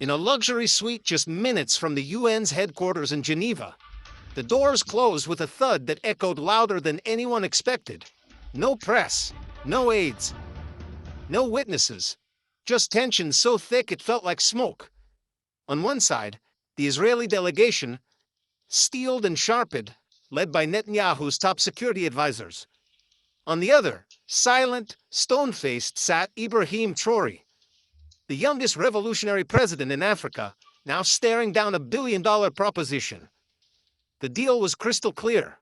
in a luxury suite just minutes from the UN's headquarters in Geneva. The doors closed with a thud that echoed louder than anyone expected. No press, no aides, no witnesses, just tension so thick it felt like smoke. On one side, the Israeli delegation, steeled and sharpened, led by Netanyahu's top security advisors. On the other, silent, stone-faced, sat Ibrahim Traoré, the youngest revolutionary president in Africa, now staring down $1 billion proposition. The deal was crystal clear.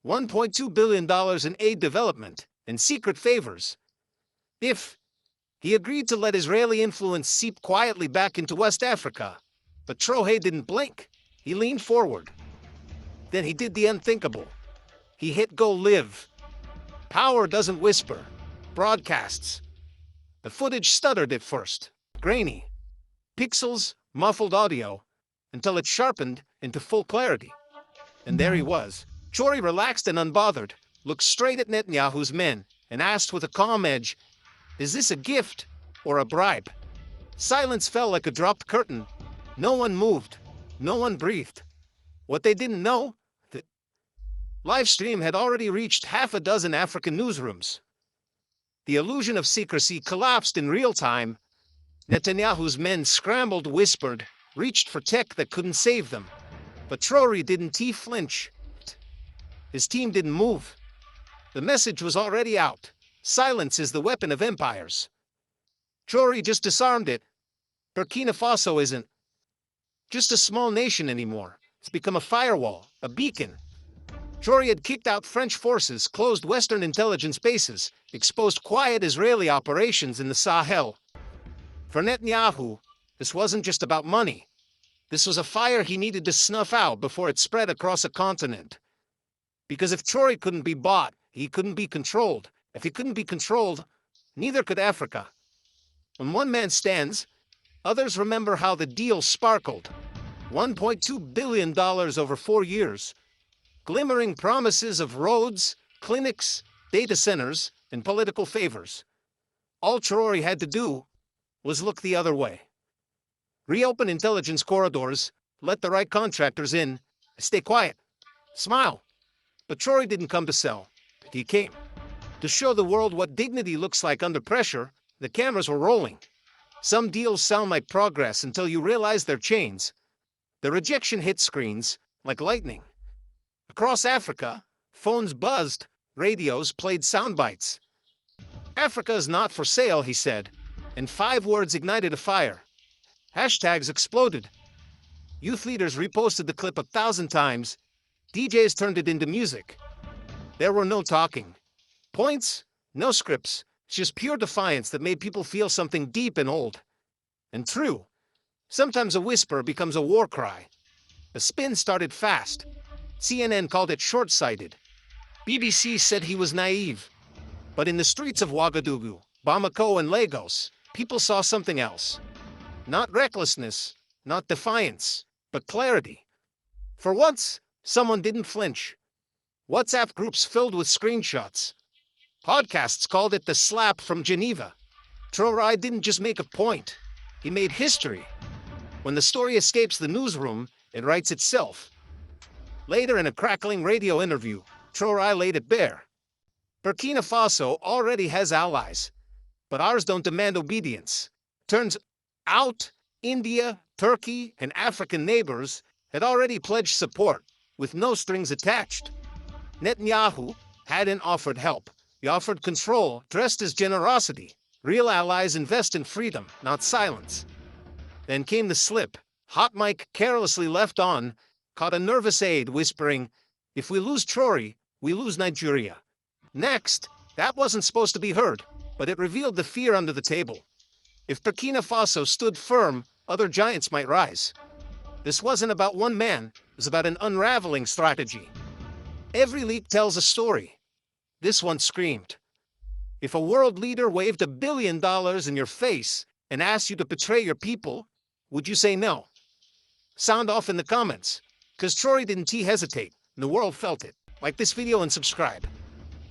$1.2 billion in aid development and secret favors. If he agreed to let Israeli influence seep quietly back into West Africa, but Traoré didn't blink. He leaned forward. Then he did the unthinkable. He hit go live. Power doesn't whisper, broadcasts. The footage stuttered at first, grainy. Pixels, muffled audio, until it sharpened into full clarity. And there he was. Traoré, relaxed and unbothered, looked straight at Netanyahu's men and asked with a calm edge, "Is this a gift or a bribe?" Silence fell like a dropped curtain. No one moved. No one breathed. What they didn't know, the live stream had already reached half a dozen African newsrooms. The illusion of secrecy collapsed in real time. Netanyahu's men scrambled, whispered, reached for tech that couldn't save them. But Traoré didn't flinch. His team didn't move. The message was already out. Silence is the weapon of empires. Traoré just disarmed it. Burkina Faso isn't just a small nation anymore. It's become a firewall, a beacon. Traoré had kicked out French forces, closed Western intelligence bases, exposed quiet Israeli operations in the Sahel. For Netanyahu, this wasn't just about money. This was a fire he needed to snuff out before it spread across a continent. Because if Traoré couldn't be bought, he couldn't be controlled. If he couldn't be controlled, neither could Africa. When one man stands, others remember how the deal sparkled. $1.2 billion over 4 years. Glimmering promises of roads, clinics, data centers, and political favors. All Traoré had to do was look the other way. Reopen intelligence corridors, let the right contractors in, stay quiet, smile. But Traoré didn't come to sell. He came to show the world what dignity looks like under pressure. The cameras were rolling. Some deals sound like progress until you realize they're chains. The rejection hit screens like lightning. Across Africa, phones buzzed, radios played sound bites. "Africa is not for sale," he said, and 5 words ignited a fire. Hashtags exploded. Youth leaders reposted the clip 1,000 times. DJs turned it into music. There were no talking points, no scripts, just pure defiance that made people feel something deep and old. And true. Sometimes a whisper becomes a war cry. The spin started fast. CNN called it short-sighted. BBC said he was naive. But in the streets of Ouagadougou, Bamako, and Lagos, people saw something else. Not recklessness, not defiance, but clarity. For once, someone didn't flinch. WhatsApp groups filled with screenshots. Podcasts called it the slap from Geneva. Traoré didn't just make a point. He made history. When the story escapes the newsroom, it writes itself. Later, in a crackling radio interview, Traoré laid it bare. Burkina Faso already has allies, but ours don't demand obedience. Turns out, India, Turkey, and African neighbors had already pledged support, with no strings attached. Netanyahu hadn't offered help. He offered control, dressed as generosity. Real allies invest in freedom, not silence. Then came the slip. Hot mic carelessly left on, caught a nervous aide whispering, "If we lose Traoré, we lose Nigeria." Next, that wasn't supposed to be heard, but it revealed the fear under the table. If Burkina Faso stood firm, other giants might rise. This wasn't about one man, it was about an unraveling strategy. Every leak tells a story. This one screamed. If a world leader waved $1 billion in your face and asked you to betray your people, would you say no? Sound off in the comments, because Traoré didn't hesitate, and the world felt it. Like this video and subscribe.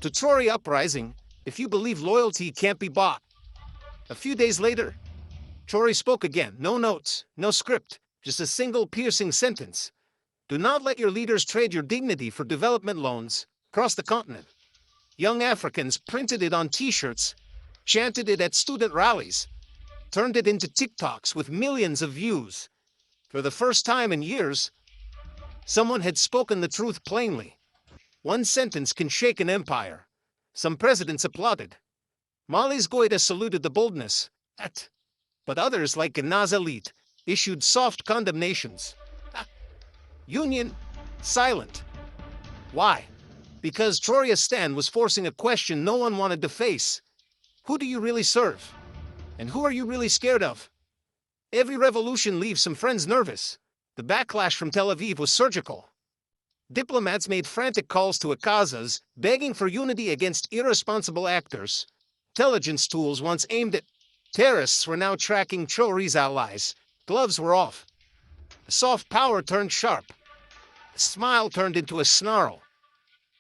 To Traoré Uprising, if you believe loyalty can't be bought. A few days later, Traoré spoke again. No notes, no script, just a single piercing sentence. Do not let your leaders trade your dignity for development loans across the continent. Young Africans printed it on t-shirts, chanted it at student rallies, turned it into TikToks with millions of views. For the first time in years, someone had spoken the truth plainly. One sentence can shake an empire. Some presidents applauded. Mali's Goïta saluted the boldness, but others, like Ghana's elite, issued soft condemnations. Union, silent. Why? Because Traoré Stan was forcing a question no one wanted to face. Who do you really serve? And who are you really scared of? Every revolution leaves some friends nervous. The backlash from Tel Aviv was surgical. Diplomats made frantic calls to Akazas, begging for unity against irresponsible actors. Intelligence tools once aimed at terrorists were now tracking Traoré's allies. Gloves were off. The soft power turned sharp. The smile turned into a snarl.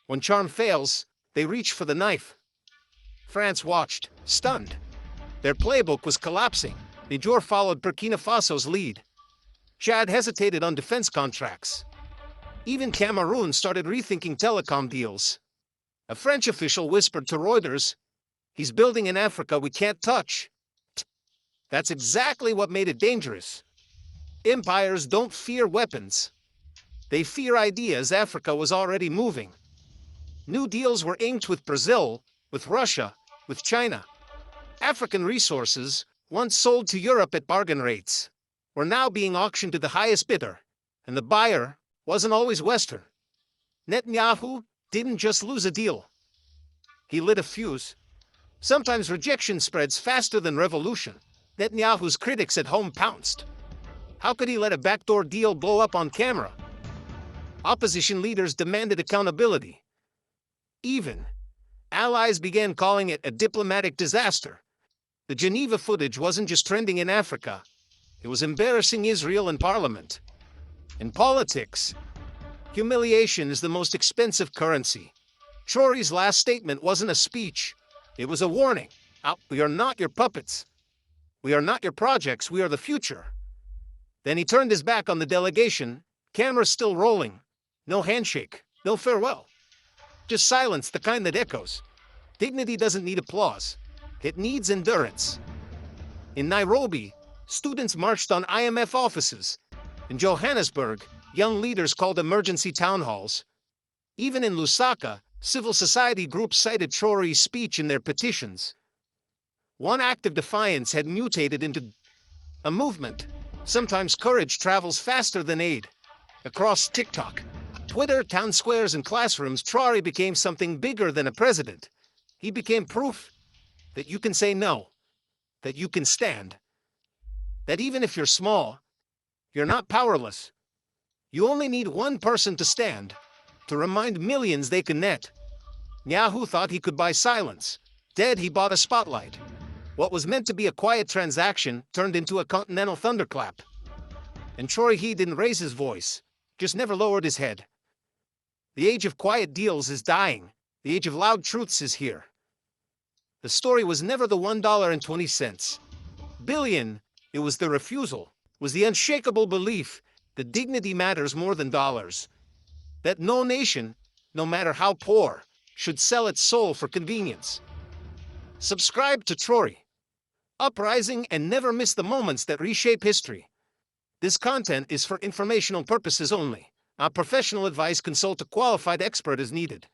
When charm fails, they reach for the knife. France watched, stunned. Their playbook was collapsing. Niger followed Burkina Faso's lead. Chad hesitated on defense contracts. Even Cameroon started rethinking telecom deals. A French official whispered to Reuters, "He's building in Africa we can't touch." That's exactly what made it dangerous. Empires don't fear weapons. They fear ideas. Africa was already moving. New deals were inked with Brazil, with Russia, with China. African resources, once sold to Europe at bargain rates, were now being auctioned to the highest bidder, and the buyer wasn't always Western. Netanyahu didn't just lose a deal. He lit a fuse. Sometimes rejection spreads faster than revolution. Netanyahu's critics at home pounced. How could he let a backdoor deal blow up on camera? Opposition leaders demanded accountability. Even allies began calling it a diplomatic disaster. The Geneva footage wasn't just trending in Africa. It was embarrassing Israel in parliament. In politics, humiliation is the most expensive currency. Traoré's last statement wasn't a speech. It was a warning. We are not your puppets. We are not your projects. We are the future. Then he turned his back on the delegation, camera still rolling. No handshake, no farewell. Just silence, the kind that echoes. Dignity doesn't need applause. It needs endurance. In Nairobi, students marched on IMF offices. In Johannesburg, young leaders called emergency town halls. Even in Lusaka, civil society groups cited Traoré's speech in their petitions. One act of defiance had mutated into a movement. Sometimes courage travels faster than aid. Across TikTok, Twitter, town squares, and classrooms, Traoré became something bigger than a president. He became proof that you can say no, that you can stand, that even if you're small, you're not powerless. You only need one person to stand, to remind millions they can net. Netanyahu thought he could buy silence. Dead, he bought a spotlight. What was meant to be a quiet transaction turned into a continental thunderclap. And Traoré, he didn't raise his voice, just never lowered his head. The age of quiet deals is dying. The age of loud truths is here. The story was never the $1.20 billion. It was the refusal, was the unshakable belief that dignity matters more than dollars. That no nation, no matter how poor, should sell its soul for convenience. Subscribe to Traoré, Uprising, and never miss the moments that reshape history. This content is for informational purposes only. Our professional advice, consult a qualified expert as needed.